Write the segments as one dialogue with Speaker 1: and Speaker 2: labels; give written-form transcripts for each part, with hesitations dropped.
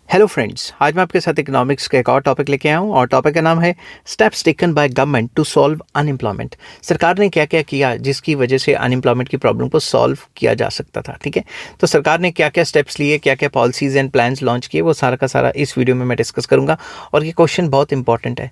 Speaker 1: Hello friends, आज मैं आपके साथ इकोनॉमिक्स का एक और टॉपिक लेके आया हूँ और टॉपिक का नाम है steps taken by government to solve unemployment. सरकार ने क्या क्या किया जिसकी वजह से अनएम्प्लॉयमेंट की प्रॉब्लम को सॉल्व किया जा सकता था। ठीक है, तो सरकार ने क्या क्या स्टेप्स लिए, क्या क्या पॉलिसीज एंड प्लान्स लॉन्च किए, वो सारा का सारा इस वीडियो में मैं डिस्कस करूंगा। और ये क्वेश्चन बहुत इंपॉर्टेंट है।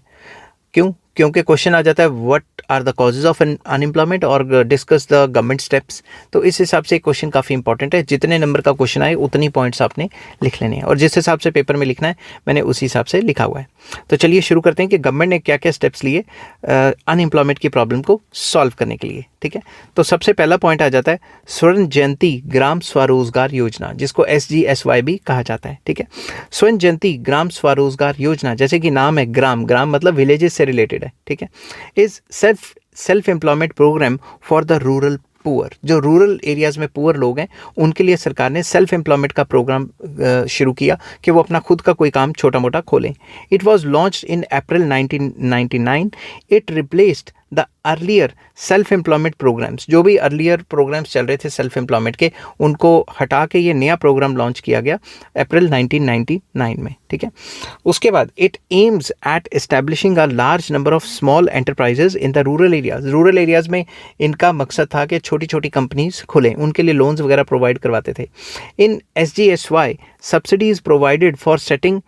Speaker 1: क्योंकि क्वेश्चन आ जाता है what are the causes of unemployment और डिस्कस द गवर्नमेंट स्टेप्स। तो इस हिसाब से क्वेश्चन काफ़ी इंपॉर्टेंट है। जितने नंबर का क्वेश्चन आए उतनी पॉइंट्स आपने लिख लेने हैं और जिस हिसाब से पेपर में लिखना है मैंने उसी हिसाब से लिखा हुआ है। तो चलिए शुरू करते हैं कि गवर्नमेंट ने क्या क्या स्टेप्स लिए अनएम्प्लॉयमेंट की प्रॉब्लम को सॉल्व करने के लिए। ठीक है, तो सबसे पहला पॉइंट आ जाता है स्वर्ण जयंती ग्राम स्वरोजगार योजना, जिसको SGSY भी कहा जाता है। ठीक है, स्वर्ण जयंती ग्राम स्वरोजगार योजना, जैसे कि नाम है ग्राम, ग्राम मतलब विलेजेस से रिलेटेड है। ठीक है, is self employment program for the rural poor. जो रूरल एरियाज़ में पुअर लोग हैं उनके लिए सरकार ने सेल्फ एम्प्लॉयमेंट का प्रोग्राम शुरू किया कि वो अपना खुद का कोई काम छोटा मोटा खोलें। It was launched in April 1999। It replaced the earlier self employment programs. जो भी अर्लियर प्रोग्राम्स चल रहे थे सेल्फ एम्प्लॉयमेंट के, उनको हटा के ये नया प्रोग्राम लॉन्च किया गया अप्रैल 1999 में। ठीक है, उसके बाद it aims eight establishing a large number of small enterprises in the rural areas. Rural areas में इनका मकसद था कि छोटी छोटी कंपनीज खुलें, उनके लिए लोन्स वगैरह प्रोवाइड करवाते थे। इन SGSY subsidies provided for setting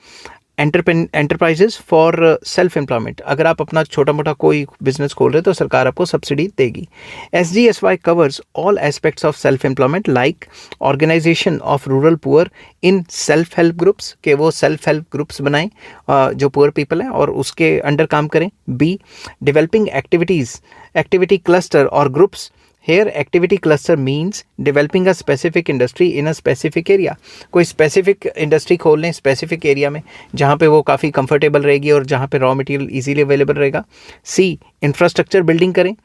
Speaker 1: enterprises for self employment. अगर आप अपना छोटा मोटा कोई बिजनेस खोल रहे हो तो सरकार आपको सब्सिडी देगी। SGSY covers all aspects of self employment like organisation of rural poor in self help groups, के वो सेल्फ हेल्प ग्रुप्स बनाएं जो पुअर पीपल हैं और उसके अंडर काम करें। B, डेवलपिंग एक्टिविटी क्लस्टर और groups. Here activity cluster means developing a specific industry in a specific area। कोई specific industry खोल लें specific area में जहाँ पे वो काफ़ी comfortable रहेगी और जहाँ पे raw material easily available रहेगा। C, infrastructure building करें।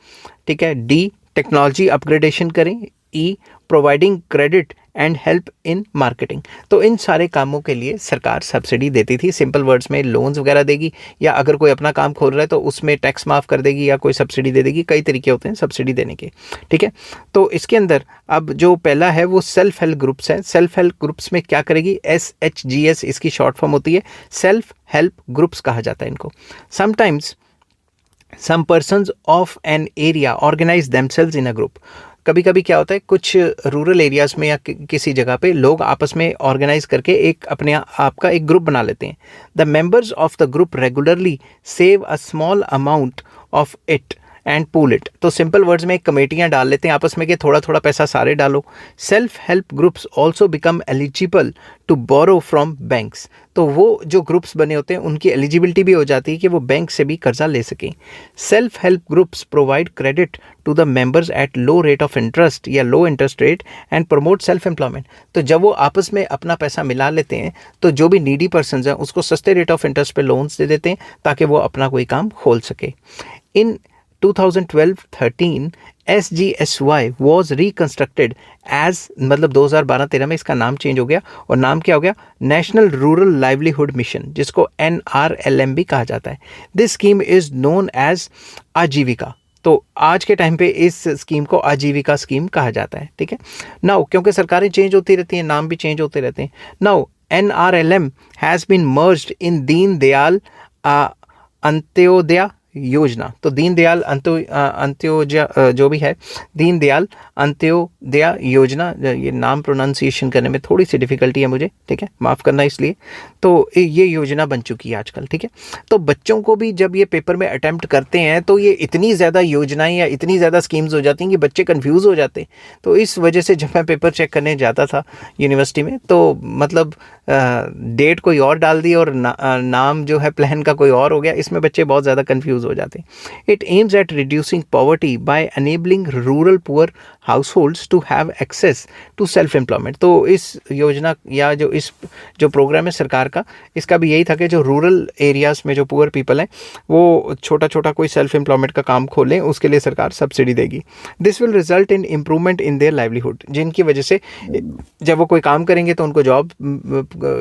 Speaker 1: ठीक है। D, technology upgradation करें। E, providing credit and help in marketing. तो इन सारे कामों के लिए सरकार सब्सिडी देती थी। सिंपल वर्ड्स में लोन्स वगैरह देगी, या अगर कोई अपना काम खोल रहा है तो उसमें टैक्स माफ़ कर देगी या कोई सब्सिडी दे देगी। कई तरीके होते हैं सब्सिडी देने के। ठीक है, तो इसके अंदर अब जो पहला है वो सेल्फ हेल्प ग्रुप्स है। सेल्फ हेल्प ग्रुप्स में क्या करेगी? SHGS इसकी शॉर्ट फॉर्म होती है, सेल्फ हेल्प ग्रुप्स कहा जाता है इनको। Sometimes some persons of an area organise themselves in a group. कभी कभी क्या होता है, कुछ रूरल एरियाज़ में या किसी जगह पे लोग आपस में ऑर्गेनाइज करके एक अपने आप का एक ग्रुप बना लेते हैं। The members of the group regularly save a small amount of it and pool it. तो सिंपल वर्ड्स में एक कमेटियाँ डाल लेते हैं आपस में कि थोड़ा थोड़ा पैसा सारे डालो। Self help groups also become eligible to borrow from banks. तो वो जो ग्रुप्स बने होते हैं उनकी एलिजिबिलिटी भी हो जाती है कि वो बैंक से भी कर्जा ले सकें। Self help groups provide credit to the members at low rate of interest या low interest rate and promote self employment. तो जब वो आपस में अपना पैसा मिला लेते हैं तो जो भी नीडी पर्सनस हैं उसको सस्ते रेट ऑफ इंटरेस्ट पे लोन्स दे देते हैं ताकि वो अपना कोई काम खोल सके। इन 2012-13 SGSY was reconstructed as, मतलब 2012-13 में इसका नाम चेंज हो गया और नाम क्या हो गया? नेशनल रूरल लाइवलीहुड मिशन, जिसको NRLM भी कहा जाता है। This scheme is known as Aajeevika. तो आज के टाइम पे इस स्कीम को आजीविका स्कीम कहा जाता है। ठीक है, नाउ क्योंकि सरकारें चेंज होती रहती हैं, नाम भी चेंज होते रहते हैं। Now NRLM has been merged in Deen Dayal Antyodaya योजना। तो दीनदयाल अंत्योदय जो भी है, दीनदयाल अंत्योदय योजना, ये नाम प्रोनाउंसिएशन करने में थोड़ी सी डिफ़िकल्टी है मुझे, ठीक है, माफ़ करना इसलिए। तो ये योजना बन चुकी है आजकल। ठीक है, तो बच्चों को भी जब ये पेपर में अटैम्प्ट करते हैं तो ये इतनी ज़्यादा योजनाएं या इतनी ज़्यादा स्कीम्स हो जाती हैं कि बच्चे कन्फ्यूज़ हो जाते हैं। तो इस वजह से जब मैं पेपर चेक करने जाता था यूनिवर्सिटी में तो मतलब डेट कोई और डाल दी और नाम जो है प्लान का कोई और हो गया। इसमें बच्चे बहुत ज़्यादा कन्फ्यूज़ हो जाते हैं। It aims at reducing poverty by enabling rural poor households to have access to self employment. तो इस योजना या जो प्रोग्राम है सरकार का, इसका भी यही था कि जो रूरल एरियाज़ में जो पुअर पीपल हैं वो छोटा छोटा कोई सेल्फ एम्प्लॉयमेंट का काम खोलें, उसके लिए सरकार सब्सिडी देगी। This will result in improvement in their livelihood, जिनकी वजह से जब वो कोई काम करेंगे तो उनको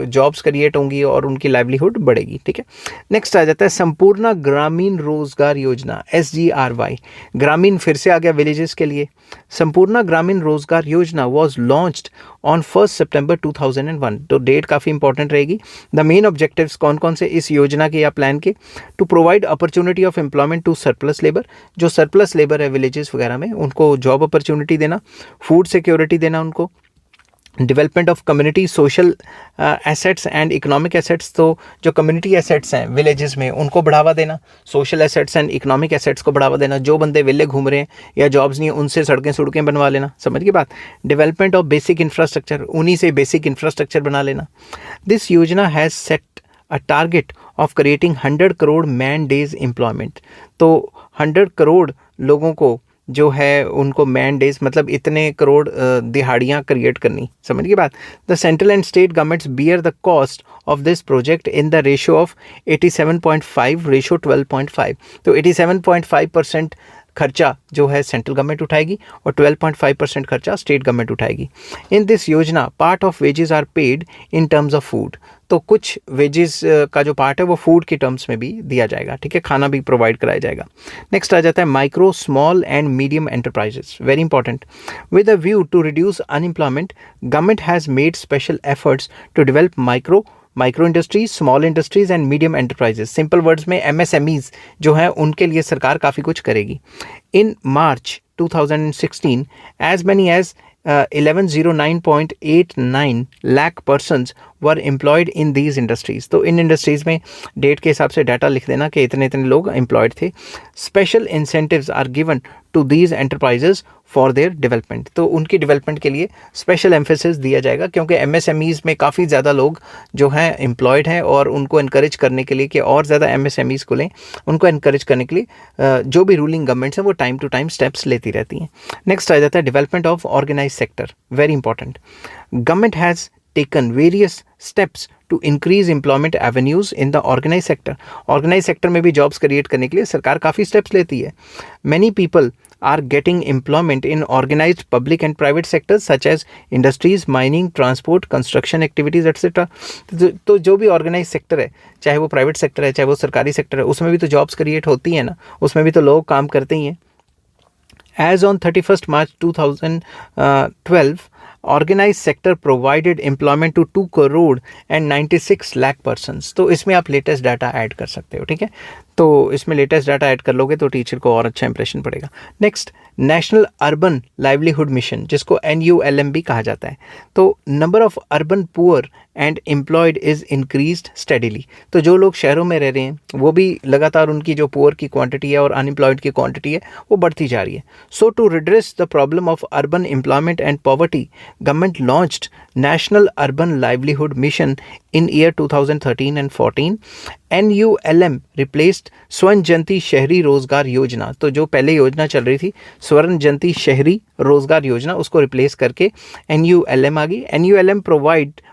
Speaker 1: जॉब्स क्रिएट होंगी और उनकी लाइवलीहुड बढ़ेगी। ठीक है, नेक्स्ट आ जाता है संपूर्ण ग्रामीण रोजगार योजना SGRY, ग्रामीण फिर से आ गया विलेजेस के लिए। संपूर्ण ग्रामीण रोजगार योजना वॉज लॉन्च्ड ऑन 1 सितंबर 2001। तो डेट काफ़ी इंपॉर्टेंट रहेगी। द मेन ऑब्जेक्टिव्स कौन कौन से इस योजना के या प्लान के? To provide opportunity of employment to surplus labour, जो सरप्लस लेबर है विलेजेस वगैरह में उनको जॉब अपॉर्चुनिटी देना, फूड सिक्योरिटी देना उनको, development of community social assets and economic assets, तो जो कम्युनिटी एसेट्स हैं विलेजेस में उनको बढ़ावा देना, social assets and economic assets को बढ़ावा देना, जो बंदे विले घूम रहे हैं या जॉब्स नहीं है उनसे सड़कें बनवा लेना, समझ की बात। डेवलपमेंट ऑफ बेसिक इंफ्रास्ट्रक्चर, उन्हीं से बेसिक इंफ्रास्ट्रक्चर बना लेना। दिस योजना has set a target of creating 100 crore man days employment, तो 100 करोड़ लोगों को जो है उनको मैन डेज मतलब इतने करोड़ दिहाड़ियाँ क्रिएट करनी, समझ की बात। The central and state governments bear the cost of this project in the ratio of 87.5 ratio 12.5, तो 87.5% खर्चा जो है सेंट्रल गवर्नमेंट उठाएगी और 12.5% खर्चा स्टेट गवर्नमेंट उठाएगी। इन दिस योजना part of wages are paid in terms of food, तो कुछ वेजेस का जो पार्ट है वो फूड के टर्म्स में भी दिया जाएगा, ठीक है, खाना भी प्रोवाइड कराया जाएगा। नेक्स्ट आ जाता है micro small and medium enterprises, very important. With a view to reduce unemployment, government has made special efforts to develop micro industries, small industries and medium enterprises. Simple words में MSMEs जो है उनके लिए सरकार काफ़ी कुछ करेगी। In March 2016 as many as 1109.89 lakh persons were employed in these industries, तो इन इंडस्ट्रीज़ में डेट के हिसाब से डाटा लिख देना कि इतने इतने लोग एम्प्लॉयड थे। Special incentives are given to these enterprises for their development, तो उनकी डेवलपमेंट के लिए स्पेशल एम्फेसिस दिया जाएगा क्योंकि MSMEs में काफ़ी ज़्यादा लोग जो हैं एम्प्लॉयड हैं और उनको इनकरेज करने के लिए कि और ज़्यादा MSMEs खुलें, उनको इनकरेज करने के लिए जो भी रूलिंग गवर्नमेंट्स हैं वो टाइम टू टाइम स्टेप्स लेती रहती हैं। नेक्स्ट आ जाता है development of organise sector, very important. Government has taken various steps to increase employment avenues in the organized sector. Organized sector में भी jobs create करने के लिए सरकार काफ़ी steps लेती है। Many people are getting employment in organized public and private sectors such as industries, mining, transport, construction activities etc. तो जो भी organized sector है, चाहे वो private sector है चाहे वो सरकारी sector है, उसमें भी तो jobs create होती हैं ना, उसमें भी तो लोग काम करते ही हैं। As on 31st March 2012, organise sector provided employment to 2 crore and 96 lakh persons, तो इसमें आप लेटेस्ट डाटा ऐड कर सकते हो, ठीक है, तो इसमें लेटेस्ट डाटा ऐड कर लोगे तो टीचर को और अच्छा इंप्रेशन पड़ेगा। Next, national urban livelihood mission जिसको NULM भी कहा जाता है, तो number of urban poor and employed is increased steadily, तो जो लोग शहरों में रह रहे हैं वो भी लगातार उनकी जो पुअर की क्वांटिटी है और अनएम्प्लॉयड की क्वांटिटी है वो बढ़ती जा रही है। So to redress the problem of urban employment and poverty, government launched National Urban Livelihood Mission in year 2013 and 14. NULM replaced स्वर्ण जयंती शहरी रोजगार योजना, तो जो पहले योजना चल रही थी स्वर्ण जयंती शहरी रोजगार योजना उसको रिप्लेस करके NULM आ गई। NULM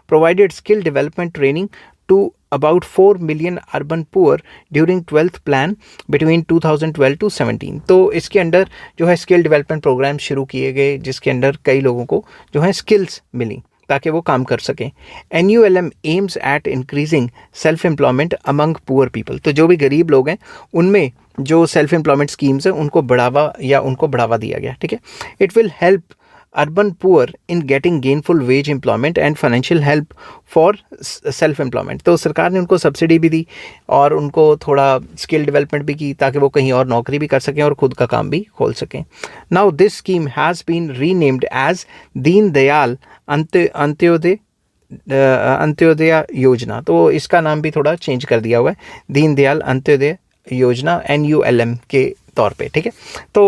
Speaker 1: provided skill development training to about 4 million urban poor during 12th plan between 2012 to 17। तो इसके अंडर जो है स्किल डेवलपमेंट प्रोग्राम शुरू किए गए जिसके अंडर कई लोगों को जो है स्किल्स मिली ताकि वो काम कर सकें। NULM aims at increasing self employment among poor people, तो जो भी गरीब लोग हैं उनमें जो सेल्फ एम्प्लॉयमेंट स्कीम्स हैं उनको बढ़ावा दिया गया, ठीक है। It will help urban poor in getting gainful wage employment and financial help for self employment, तो सरकार ने उनको सब्सिडी भी दी और उनको थोड़ा स्किल डेवलपमेंट भी की ताकि वो कहीं और नौकरी भी कर सकें और खुद का काम भी खोल सकें। Now this scheme has been renamed as Deen Dayal Antyodaya योजना, तो इसका नाम भी थोड़ा चेंज कर दिया हुआ है, दीन दयाल अंत्योदय योजना NULM के तौर पे, ठीक है। तो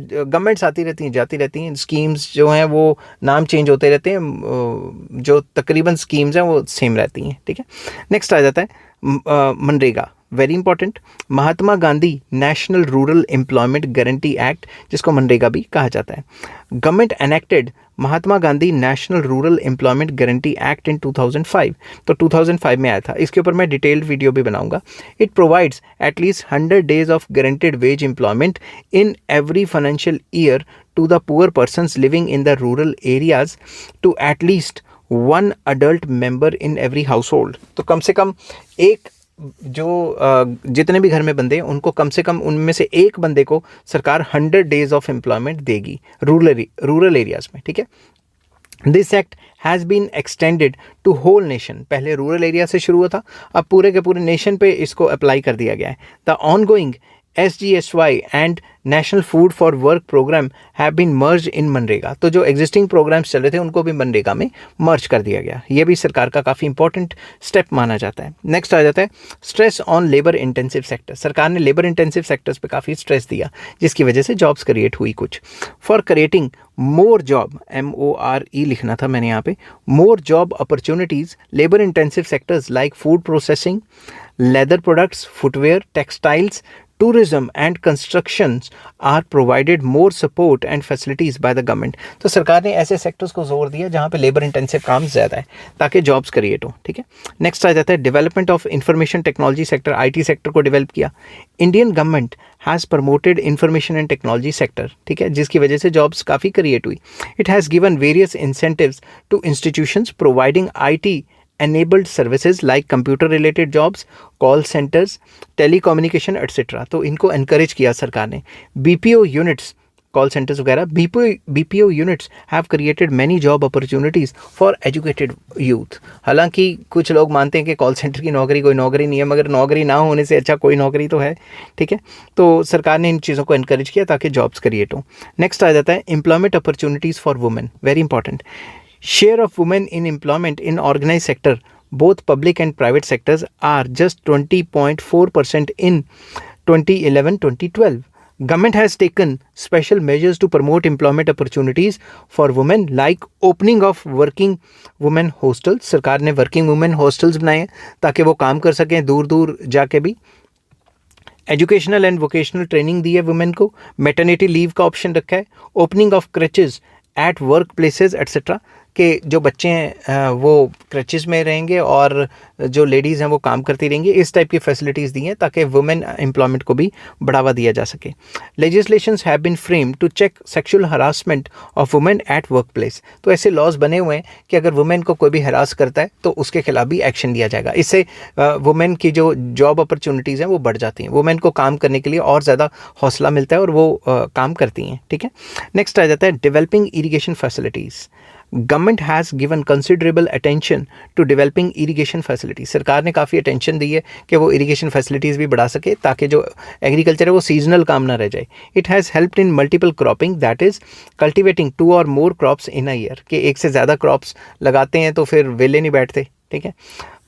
Speaker 1: गवर्नमेंट्स आती रहती हैं जाती रहती हैं, स्कीम्स जो हैं वो नाम चेंज होते रहते हैं, जो तकरीबन स्कीम्स हैं वो सेम रहती हैं, ठीक है। नेक्स्ट आ जाता है MNREGA, very important. Mahatma Gandhi National Rural Employment Guarantee Act जिसको मनरेगा भी कहा जाता है। Government enacted Mahatma Gandhi National Rural Employment Guarantee Act in 2005, तो 2005 में आया था, इसके ऊपर मैं डिटेल्ड वीडियो भी बनाऊंगा। It provides at least 100 days of guaranteed wage employment in every financial year to the poor persons living in the rural areas to at least 1 adult member in every household, तो कम से कम एक जितने भी घर में बंदे हैं उनको कम से कम उनमें से एक बंदे को सरकार 100 डेज ऑफ एम्प्लॉयमेंट देगी रूरल एरियाज में, ठीक है। This act has been extended to whole nation. पहले रूरल एरिया से शुरू हुआ था, अब पूरे के पूरे नेशन पे इसको अप्लाई कर दिया गया है। The ongoing SGSY and National Food for Work Programme have been merge in MNREGA. तो जो एग्जिस्टिंग प्रोग्राम्स चल रहे थे उनको भी मनरेगा में मर्ज कर दिया गया। ये भी सरकार का काफ़ी इंपॉर्टेंट स्टेप माना जाता है। नेक्स्ट आ जाता है stress on labour intensive sector. सरकार ने लेबर इंटेंसिव सेक्टर्स पे काफ़ी स्ट्रेस दिया, जिसकी वजह से जॉब्स क्रिएट हुई कुछ। For creating more job, MORE लिखना था मैंने यहाँ पे, more job opportunities labour intensive sectors like food processing, leather products, footwear, textiles, tourism and constructions are provided more support and facilities by the government। तो सरकार ने ऐसे सेक्टर्स को जोर दिया जहाँ पे लेबर इंटेंसिव काम ज़्यादा है ताकि जॉब्स क्रिएट हो, ठीक है। नेक्स्ट आ जाता है development of information technology sector, IT sector को डेवलप किया। Indian government has promoted information and technology sector, ठीक है, जिसकी वजह से जॉब्स काफ़ी क्रिएट हुई। It has given various incentives to institutions providing IT enabled services like computer related jobs, call centers, telecommunication etc। तो इनको encourage किया सरकार ने। BPO units, कॉल सेंटर्स वगैरह, BPO units have created many job opportunities for educated youth. हालांकि कुछ लोग मानते हैं कि कॉल सेंटर की नौकरी कोई नौकरी नहीं है, मगर नौकरी ना होने से अच्छा कोई नौकरी तो है, ठीक है। तो सरकार ने इन चीज़ों को इनकरेज किया ताकि जॉब्स क्रिएट हो। नेक्स्ट आ जाता है employment opportunities for women, very important. Share of women in employment in organized sector, both public and private sectors, are just 20.4% in 2011-2012. Government has taken special measures to promote employment opportunities for women like opening of working women hostels। सरकार ने working women hostels बनाए हैं ताकि वो काम कर सकें दूर दूर जाके भी। एजुकेशनल एंड वोकेशनल ट्रेनिंग दी है वुमेन को। मैटरनिटी लीव का ऑप्शन रखा है। Opening of crutches at work places etcetera, कि जो बच्चे हैं वो क्रचेज में रहेंगे और जो लेडीज़ हैं वो काम करती रहेंगी। इस टाइप की फैसिलिटीज़ दी हैं ताकि वुमेन एम्प्लॉयमेंट को भी बढ़ावा दिया जा सके। Legislations have been framed to check sexual harassment of women at work place. तो ऐसे लॉज बने हुए हैं कि अगर वुमेन को कोई भी हरास करता है तो उसके खिलाफ भी एक्शन लिया जाएगा। इससे वुमेन की जो जॉब अपॉर्चुनिटीज़ हैं वो बढ़ जाती हैं, वुमेन को काम करने के लिए और ज़्यादा हौसला मिलता है और वो काम करती हैं, ठीक है। नेक्स्ट आ जाता है developing irrigation facilities. Government has given considerable attention to developing irrigation facilities. सरकार ने काफ़ी अटेंशन दी है कि वो इरीगेशन फैसिलिटीज़ भी बढ़ा सके ताकि जो एग्रीकल्चर है वो सीजनल काम ना रह जाए। It has helped in multiple cropping, that is cultivating 2 और more crops in a year, कि एक से ज़्यादा क्रॉप्स लगाते हैं तो फिर वेले नहीं बैठते, ठीक है।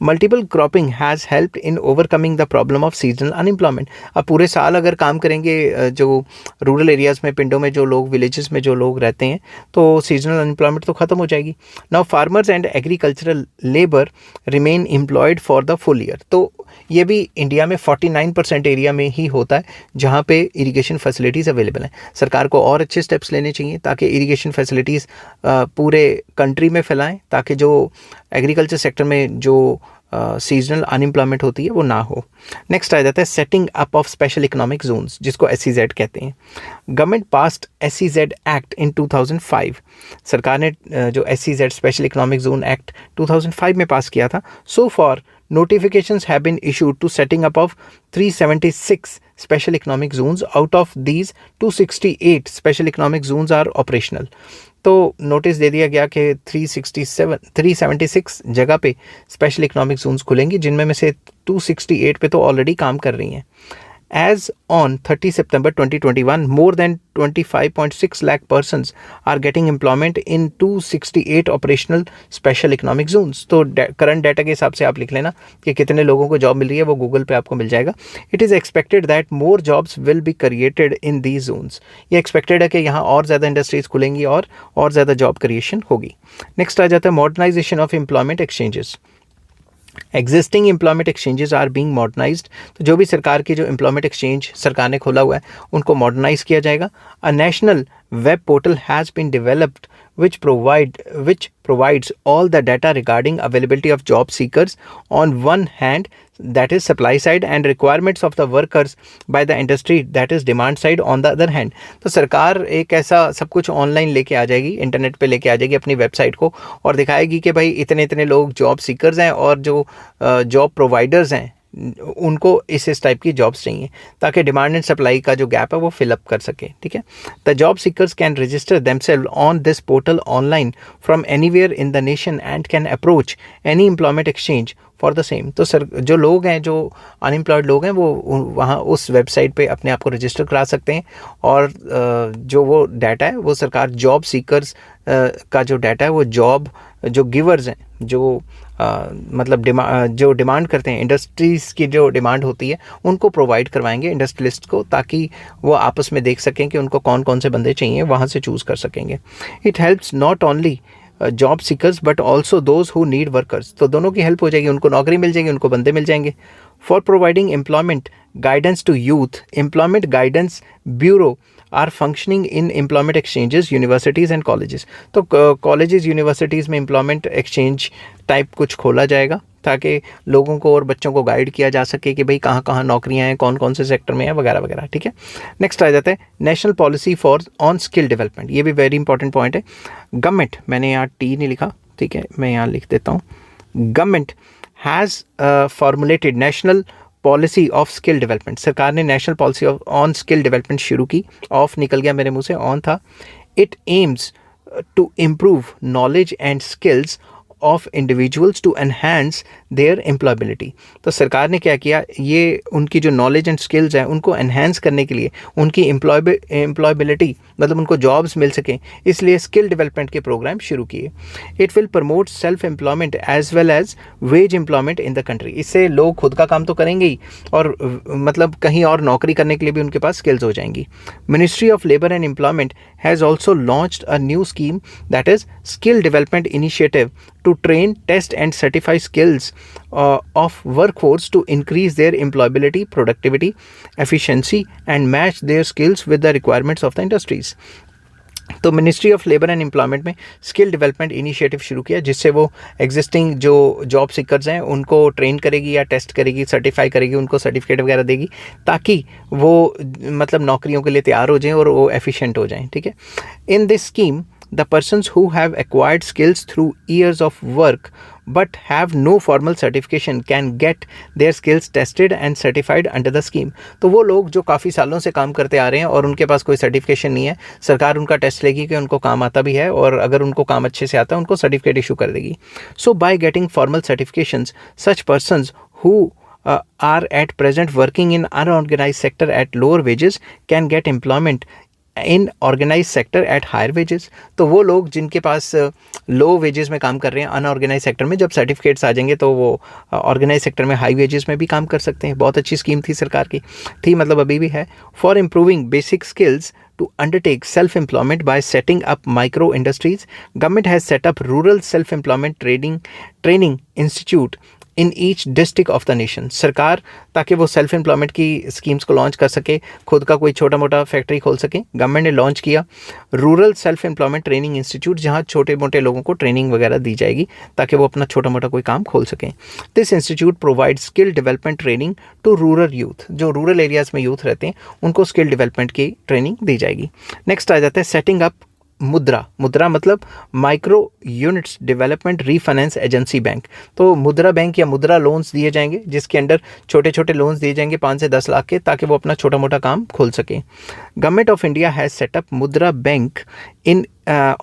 Speaker 1: Multiple cropping has helped in overcoming the problem of seasonal unemployment. अब पूरे साल अगर काम करेंगे जो रूरल एरियाज़ में, पिंडों में जो लोग, विलेजेस में जो लोग रहते हैं, तो सीजनल अनएम्प्लॉयमेंट तो ख़त्म हो जाएगी। Now farmers and agricultural labour remain employed for the full year. तो ये भी इंडिया में 49% एरिया में ही होता है जहाँ पे इरिगेशन फैसिलिटीज़ अवेलेबल हैं। सरकार को और अच्छे स्टेप्स लेने चाहिए ताकि इरिगेशन फैसिलिटीज़ पूरे कंट्री में फैलाएं, ताकि जो एग्रीकल्चर सेक्टर में जो सीजनल अनएम्प्लॉयमेंट होती है वो ना हो। नेक्स्ट आ जाता है setting up of special economic zones, जिसको SEZ कहते हैं। Government passed SEZ act in 2005। सरकार ने जो SEZ special economic zone act 2005 में पास किया था। So for notifications have been issued to setting up of 376 special economic zones. Out of these 268 special economic zones are operational। तो notice दे दिया गया कि 376 जगह पे स्पेशल इकोनॉमिक जोन्स खुलेंगी, जिनमें में से 268 पे तो ऑलरेडी काम कर रही हैं। As on 30 September 2021, more than 25.6 lakh persons are getting employment in 268 operational special economic zones। तो करंट डाटा के हिसाब से आप लिख लेना कि कितने लोगों को जॉब मिल रही है, वो गूगल पे आपको मिल जाएगा। It is expected that more jobs will be created in these zones. ये एक्सपेक्टेड है कि यहाँ और ज़्यादा इंडस्ट्रीज खुलेंगी और ज़्यादा जॉब क्रिएशन होगी। नेक्स्ट आ जाता है modernisation of employment exchanges. Existing employment exchanges are being modernised. तो जो भी सरकार की जो एम्प्लॉयमेंट एक्सचेंज सरकार ने खोला हुआ है उनको मॉडर्नाइज किया जाएगा। A national web portal has been developed which provides all the data regarding availability of job seekers on one hand, that is supply side, and requirements of the workers by the industry, that is demand side on the other hand। तो सरकार एक ऐसा सब कुछ online लेके आ जाएगी, internet पे लेके आ जाएगी अपनी वेबसाइट को, और दिखाएगी कि भाई इतने इतने लोग जॉब सीकर्स हैं और जो जॉब प्रोवाइडर्स हैं उनको इस टाइप की जॉब्स चाहिए ताकि डिमांड एंड सप्लाई का जो गैप है वो फिलअप कर सके, ठीक है। The job seekers can register themselves on this portal online from anywhere in the nation and can approach any employment exchange for the same. तो सर जो लोग हैं, जो अनएम्प्लॉयड लोग हैं, वो वहाँ उस वेबसाइट पे अपने आप को रजिस्टर करा सकते हैं और जो वो डाटा है वो सरकार जॉब सीकर्स का जो डाटा है वो जॉब जो गिवर्स हैं, जो मतलब जो डिमांड करते हैं, इंडस्ट्रीज़ की जो डिमांड होती है उनको प्रोवाइड करवाएंगे इंडस्ट्रियलिस्ट को, ताकि वो आपस में देख सकें कि उनको कौन कौन से बंदे चाहिए, वहाँ से चूज़ कर सकेंगे। It helps not only job seekers but also those who need workers. तो दोनों की हेल्प हो जाएगी, उनको नौकरी मिल जाएगी, उनको बंदे मिल जाएंगे। For providing employment guidance to youth, employment guidance bureau are functioning in employment exchanges, universities and colleges. तो कॉलेजेस यूनिवर्सिटीज़ में एम्प्लॉयमेंट एक्सचेंज टाइप कुछ खोला जाएगा ताकि लोगों को और बच्चों को गाइड किया जा सके कि भाई कहाँ कहाँ नौकरियाँ हैं, कौन कौन से सेक्टर में है, वगैरह वगैरह, ठीक है। नेक्स्ट आ जाता है national policy for on skill development. ये भी वेरी इंपॉर्टेंट पॉइंट है। गवर्नमेंट, मैंने यहाँ टी नहीं लिखा, ठीक है, मैं यहाँ लिख देता हूँ। Government has formulated national policy of skill development. सरकार ने national policy of on skill development शुरू की। ऑफ निकल गया मेरे मुंह से, ऑन था। It aims to improve knowledge and skills of individuals to enhance their employability. तो सरकार ने क्या किया, ये उनकी जो नॉलेज एंड स्किल्स हैं उनको एनहांस करने के लिए, उनकी एम्प्लॉयबिलिटी मतलब उनको जॉब्स मिल सकें, इसलिए स्किल डेवलपमेंट के प्रोग्राम शुरू किए। It will promote self employment as well as wage employment in the country. इससे लोग खुद का काम तो करेंगे ही और मतलब कहीं और नौकरी करने के लिए भी उनके पास स्किल्स हो जाएंगी। Ministry of labour and employment has also launched a new scheme that is skill development initiative to train, test and certify skills of workforce to increase their employability, productivity, efficiency and match their skills with the requirements of the industries. तो ministry of labour and employment में skill development initiative शुरू किया, जिससे वो existing जो job seekers हैं उनको train करेगी या टेस्ट करेगी, सर्टिफाई करेगी, उनको सर्टिफिकेट वगैरह देगी ताकि वो मतलब नौकरियों के लिए तैयार हो जाएं और वो एफिशिएंट हो जाएं, ठीक है। In this scheme the persons who have acquired skills through years of work but have no formal certification can get their skills tested and certified under the scheme. तो वो लोग जो काफ़ी सालों से काम करते आ रहे हैं और उनके पास कोई सर्टिफिकेशन नहीं है, सरकार उनका टेस्ट लेगी कि उनको काम आता भी है और अगर उनको काम अच्छे से आता है उनको सर्टिफिकेट इशू कर देगी। So by getting formal certifications such persons who are at present working in unorganized sector at lower wages can get employment in organise sector at higher wages. तो वो लोग जिनके पास लो वेजेस में काम कर रहे हैं अनऑर्गेनाइज सेक्टर में, जब सर्टिफिकेट्स आ जाएंगे तो वो ऑर्गेनाइज सेक्टर में हाई वेजेस में भी काम कर सकते हैं। बहुत अच्छी स्कीम थी सरकार की, थी मतलब अभी भी है। For improving basic skills to undertake self-employment by setting up micro industries, government has set up rural self-employment training institute in each district of the nation. सरकार ताकि वो सेल्फ एम्प्लॉयमेंट की स्कीम्स को लॉन्च कर सके, खुद का कोई छोटा मोटा फैक्ट्री खोल सके, गवर्नमेंट ने लॉन्च किया rural self employment training institute, जहाँ छोटे मोटे लोगों को ट्रेनिंग वगैरह दी जाएगी ताकि वो अपना छोटा मोटा कोई काम खोल सकें। This institute provide skill development training to rural youth. जो रूरल एरियाज़ में यूथ रहते हैं उनको स्किल डेवलपमेंट की ट्रेनिंग दी जाएगी। नेक्स्ट आ जाता है सेटिंग अप मुद्रा। मुद्रा मतलब micro units development refinance agency bank. तो मुद्रा बैंक या मुद्रा लोन्स दिए जाएंगे जिसके अंडर छोटे छोटे लोन्स दिए जाएंगे 5 से 10 लाख के, ताकि वो अपना छोटा मोटा काम खोल सकें। Government of India has set up Mudra Bank in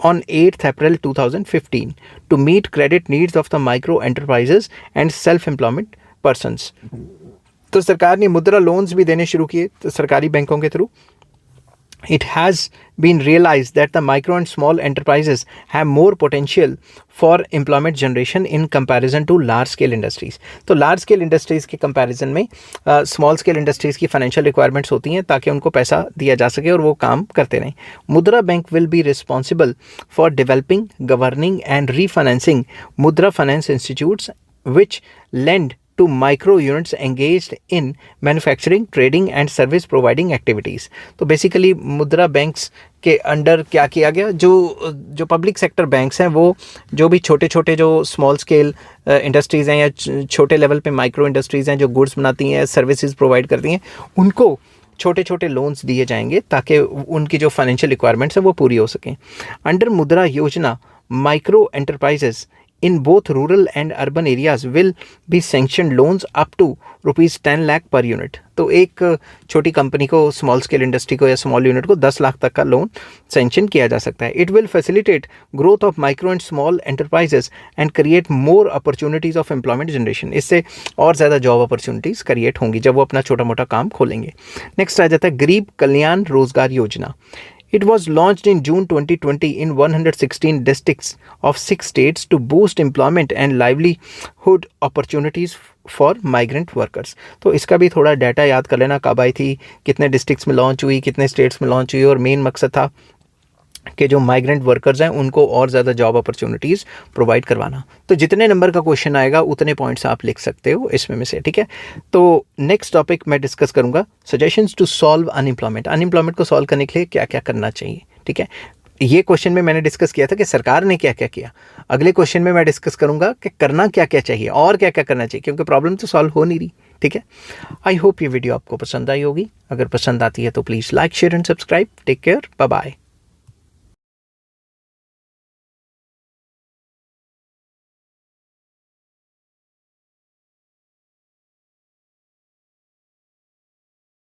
Speaker 1: on 8th April 2015 to meet credit needs of the micro enterprises and self-employment persons। तो सरकार ने मुद्रा लोन्स भी देने शुरू किए तो सरकारी बैंकों के through. It has been realized that the micro and small enterprises have more potential for employment generation in comparison to large scale industries। तो large scale industries के comparison में small scale industries की financial requirements होती हैं ताकि उनको पैसा दिया जा सके और वो काम करते रहें। मुद्रा bank will be responsible for developing, governing and refinancing Mudra Finance Institutes which lend to micro units engaged in manufacturing, trading and service providing activities। तो बेसिकली मुद्रा बैंक्स के अंडर क्या किया गया, जो पब्लिक सेक्टर बैंक्स हैं वो जो भी छोटे छोटे जो स्मॉल स्केल इंडस्ट्रीज़ हैं या छोटे लेवल पे माइक्रो इंडस्ट्रीज़ हैं जो गुड्स बनाती हैं, सर्विसेज प्रोवाइड करती हैं, उनको छोटे छोटे लोन्स दिए जाएंगे ताकि उनकी जो फाइनेंशियल रिक्वायरमेंट्स है वो पूरी हो सकें। अंडर मुद्रा योजना micro enterprises in both rural and urban areas will be sanctioned loans up to ₹10 lakh per unit। तो एक छोटी कंपनी को, स्मॉल स्केल इंडस्ट्री को या स्मॉल यूनिट को 10 लाख तक का लोन सैंक्शन किया जा सकता है। It will facilitate growth of micro and small enterprises and create more opportunities of employment generation. इससे और ज़्यादा जॉब अपॉर्चुनिटीज़ क्रिएट होंगी जब वो अपना छोटा मोटा काम खोलेंगे। नेक्स्ट आ जाता है गरीब कल्याण रोजगार योजना। It was launched in June 2020 in 116 districts of 6 states to boost employment and livelihood opportunities for migrant workers। तो इसका भी थोड़ा डाटा याद कर लेना, कब आई थी, कितने डिस्ट्रिक्ट्स में लॉन्च हुई, कितने स्टेट्स में लॉन्च हुई, और मेन मकसद था कि जो माइग्रेंट वर्कर्स हैं उनको और ज़्यादा जॉब अपॉर्चुनिटीज़ प्रोवाइड करवाना। तो जितने नंबर का क्वेश्चन आएगा उतने पॉइंट्स आप लिख सकते हो इसमें में से, ठीक है। तो नेक्स्ट टॉपिक मैं डिस्कस करूंगा suggestions to solve unemployment. Unemployment को सॉल्व करने के लिए क्या क्या करना चाहिए, ठीक है। ये क्वेश्चन में मैंने डिस्कस किया था कि सरकार ने क्या क्या किया। अगले क्वेश्चन में मैं डिस्कस करूंगा कि करना क्या क्या चाहिए और क्या क्या करना चाहिए, क्योंकि प्रॉब्लम तो सॉल्व हो नहीं रही, ठीक है। आई होप ये वीडियो आपको पसंद आई होगी। अगर पसंद आती है तो please like, share and subscribe. Take care, bye bye.